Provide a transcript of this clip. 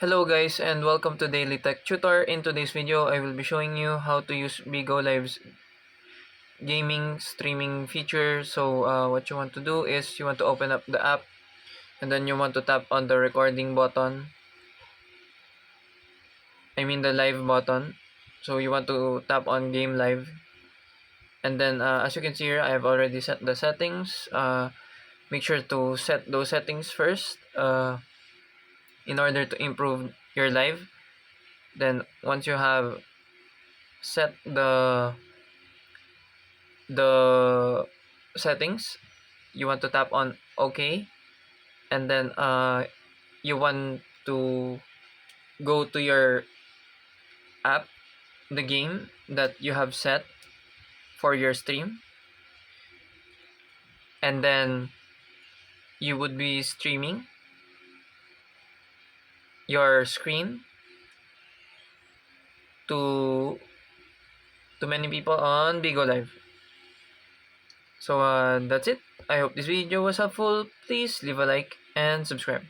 Hello guys and welcome to Daily Tech Tutor. In today's video, I will be showing you how to use Bigo Live's gaming streaming feature. So what you want to do is you want to open up the app and then you want to tap on the recording button. The live button. So you want to tap on game live. And then as you can see here, I have already set the settings. Make sure to set those settings first in order to improve your live. Then once you have set the settings, you want to tap on OK, and then you want to go to your app, the game that you have set for your stream, and then you would be streaming your screen to many people on Bigo Live. So that's it. I hope this video was helpful. Please leave a like and subscribe.